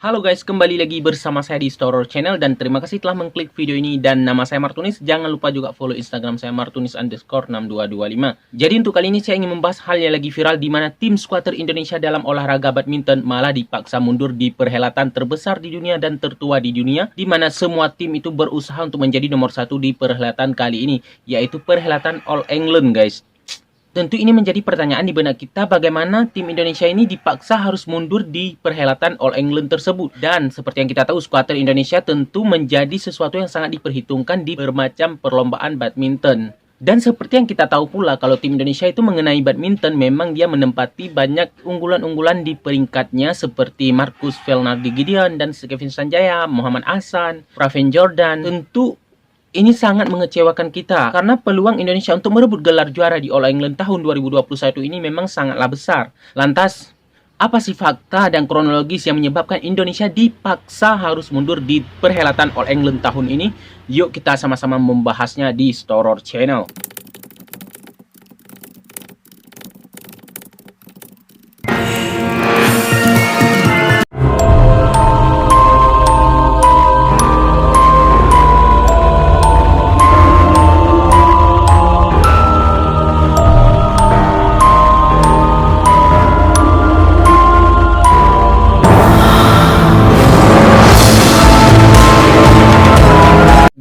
Halo guys, kembali lagi bersama saya di Storer Channel dan terima kasih telah mengklik video ini dan nama saya Martunis. Jangan lupa juga follow Instagram saya Martunis_6225. Jadi untuk kali ini saya ingin membahas hal yang lagi viral di mana tim skuter Indonesia dalam olahraga badminton malah dipaksa mundur di perhelatan terbesar di dunia dan tertua di dunia, di mana semua tim itu berusaha untuk menjadi nomor satu di perhelatan kali ini, yaitu perhelatan All England guys. Tentu ini menjadi pertanyaan di benak kita, bagaimana tim Indonesia ini dipaksa harus mundur di perhelatan All England tersebut. Dan seperti yang kita tahu, skuter Indonesia tentu menjadi sesuatu yang sangat diperhitungkan di bermacam perlombaan badminton. Dan seperti yang kita tahu pula, kalau tim Indonesia itu mengenai badminton, memang dia menempati banyak unggulan-unggulan di peringkatnya seperti Marcus Fernaldi Gideon dan Kevin Sanjaya, Muhammad Ahsan, Praven Jordan. Tentu ini sangat mengecewakan kita karena peluang Indonesia untuk merebut gelar juara di All England tahun 2021 ini memang sangatlah besar. Lantas, apa sih fakta dan kronologis yang menyebabkan Indonesia dipaksa harus mundur di perhelatan All England tahun ini? Yuk kita sama-sama membahasnya di Storer Channel.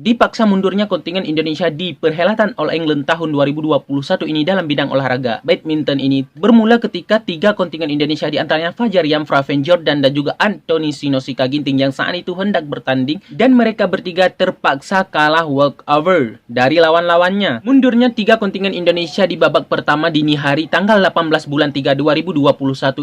Dipaksa mundurnya kontingen Indonesia di perhelatan All England tahun 2021 ini dalam bidang olahraga badminton ini bermula ketika tiga kontingen Indonesia diantaranya Fajar Riam, Praven Jordan dan juga Anthony Sinosika Ginting yang saat itu hendak bertanding dan mereka bertiga terpaksa kalah walkover dari lawan-lawannya. Mundurnya tiga kontingen Indonesia di babak pertama dini hari tanggal 18 bulan 3 2021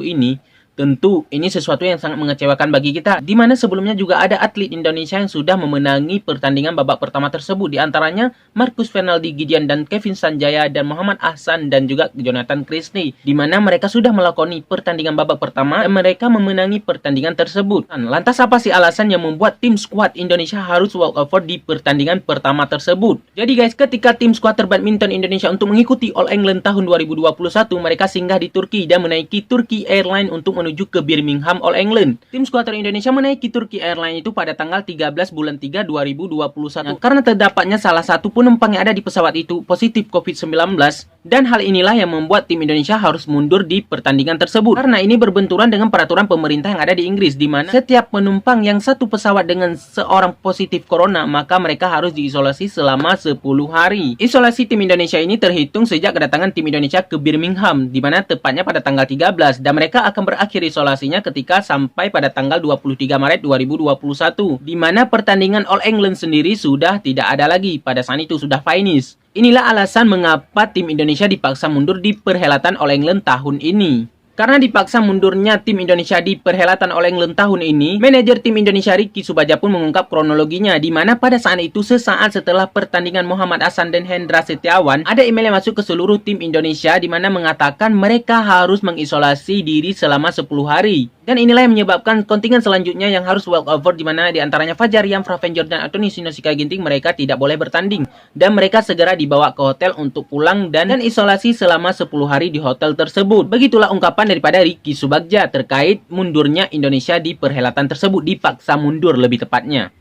ini tentu ini sesuatu yang sangat mengecewakan bagi kita, di mana sebelumnya juga ada atlet Indonesia yang sudah memenangi pertandingan babak pertama tersebut, di antaranya Marcus Fernaldi Gideon dan Kevin Sanjaya dan Muhammad Ahsan dan juga Jonathan Christie, di mana mereka sudah melakoni pertandingan babak pertama dan mereka memenangi pertandingan tersebut. Lantas apa sih alasan yang membuat tim skuad Indonesia harus walkover di pertandingan pertama tersebut? Jadi guys, ketika tim skuter badminton Indonesia untuk mengikuti All England tahun 2021, mereka singgah di Turki dan menaiki Turki Airlines untuk menuju ke Birmingham All England. Tim skuter Indonesia menaiki Turki Airlines itu pada tanggal 13 bulan 3 2021. Karena terdapatnya salah satu penumpang yang ada di pesawat itu positif COVID-19 dan hal inilah yang membuat tim Indonesia harus mundur di pertandingan tersebut. Karena ini berbenturan dengan peraturan pemerintah yang ada di Inggris, di mana setiap penumpang yang satu pesawat dengan seorang positif corona maka mereka harus diisolasi selama 10 hari. Isolasi tim Indonesia ini terhitung sejak kedatangan tim Indonesia ke Birmingham, di mana tepatnya pada tanggal 13 dan mereka akan berakhir isolasinya ketika sampai pada tanggal 23 Maret 2021, di mana pertandingan All England sendiri sudah tidak ada lagi, pada saat itu sudah finish. Inilah alasan mengapa tim Indonesia dipaksa mundur di perhelatan All England tahun ini. Karena dipaksa mundurnya tim Indonesia di perhelatan All England tahun ini, manajer tim Indonesia Ricky Subagja pun mengungkap kronologinya, di mana pada saat itu sesaat setelah pertandingan Muhammad Ahsan dan Hendra Setiawan, ada email yang masuk ke seluruh tim Indonesia di mana mengatakan mereka harus mengisolasi diri selama 10 hari. Dan inilah yang menyebabkan kontingen selanjutnya yang harus walkover, di mana diantaranya Fajar Riam, Praven Jordan, Anthony Sinosika Ginting mereka tidak boleh bertanding dan mereka segera dibawa ke hotel untuk pulang dan isolasi selama 10 hari di hotel tersebut. Begitulah ungkapan daripada Ricky Subagja terkait mundurnya Indonesia di perhelatan tersebut, dipaksa mundur lebih tepatnya.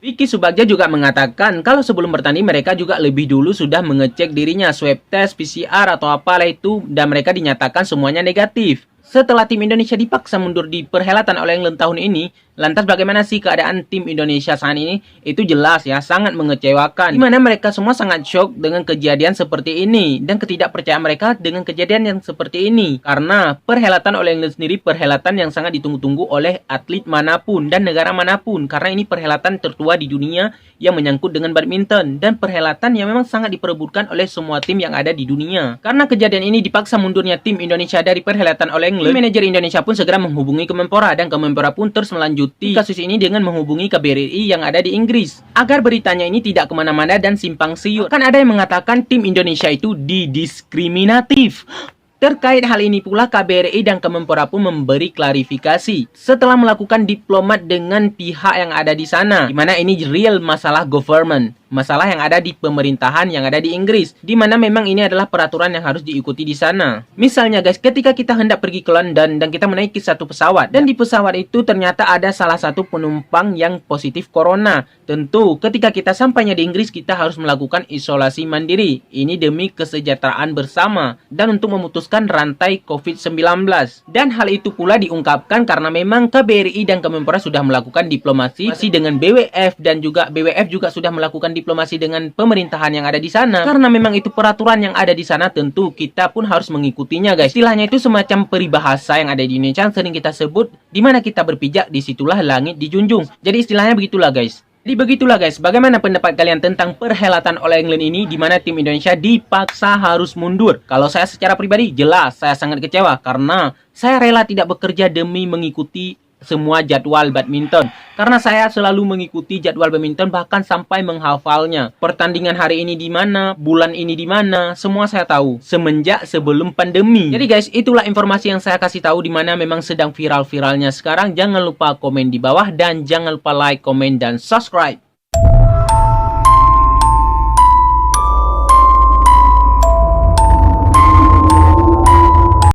Ricky Subagja juga mengatakan kalau sebelum bertanding mereka juga lebih dulu sudah mengecek dirinya, swab test, PCR atau apalah itu, dan mereka dinyatakan semuanya negatif. Setelah tim Indonesia dipaksa mundur di perhelatan All England tahun ini, lantas bagaimana sih keadaan tim Indonesia saat ini? Itu jelas ya, sangat mengecewakan. Di mana mereka semua sangat shock dengan kejadian seperti ini dan ketidakpercayaan mereka dengan kejadian yang seperti ini. Karena perhelatan All England sendiri perhelatan yang sangat ditunggu-tunggu oleh atlet manapun dan negara manapun. Karena ini perhelatan tertua di dunia yang menyangkut dengan badminton dan perhelatan yang memang sangat diperebutkan oleh semua tim yang ada di dunia. Karena kejadian ini dipaksa mundurnya tim Indonesia dari perhelatan All England, manajer Indonesia pun segera menghubungi Kemenpora dan Kemenpora pun terus melanjuti kasus ini dengan menghubungi KBRI yang ada di Inggris agar beritanya ini tidak kemana-mana dan simpang siur. Kan ada yang mengatakan tim Indonesia itu didiskriminatif. Terkait hal ini pula KBRI dan Kemenpora pun memberi klarifikasi setelah melakukan diplomat dengan pihak yang ada di sana, di mana ini real masalah government. masalah yang ada di pemerintahan yang ada di Inggris, di mana memang ini adalah peraturan yang harus diikuti di sana. Misalnya guys, ketika kita hendak pergi ke London dan kita menaiki satu pesawat, dan di pesawat itu ternyata ada salah satu penumpang yang positif corona. Tentu ketika kita sampainya di Inggris, kita harus melakukan isolasi mandiri. Ini demi kesejahteraan bersama dan untuk memutuskan rantai COVID-19. Dan hal itu pula diungkapkan karena memang KBRI dan Kemenpora sudah melakukan diplomasi dengan BWF, dan juga BWF juga sudah melakukan diplomasi dengan pemerintahan yang ada di sana. Karena memang itu peraturan yang ada di sana, tentu kita pun harus mengikutinya guys. Istilahnya itu semacam peribahasa yang ada di Indonesia yang sering kita sebut, di mana kita berpijak disitulah langit dijunjung. Jadi istilahnya begitulah guys. Jadi begitulah guys, bagaimana pendapat kalian tentang perhelatan All England ini, di mana tim Indonesia dipaksa harus mundur? Kalau saya secara pribadi, jelas saya sangat kecewa karena saya rela tidak bekerja demi mengikuti semua jadwal badminton. Karena saya selalu mengikuti jadwal badminton, bahkan sampai menghafalnya. Pertandingan hari ini di mana, bulan ini di mana, semua saya tahu semenjak sebelum pandemi. Jadi guys, itulah informasi yang saya kasih tahu, di mana memang sedang viral-viralnya sekarang. Jangan lupa komen di bawah dan jangan lupa like, komen dan subscribe.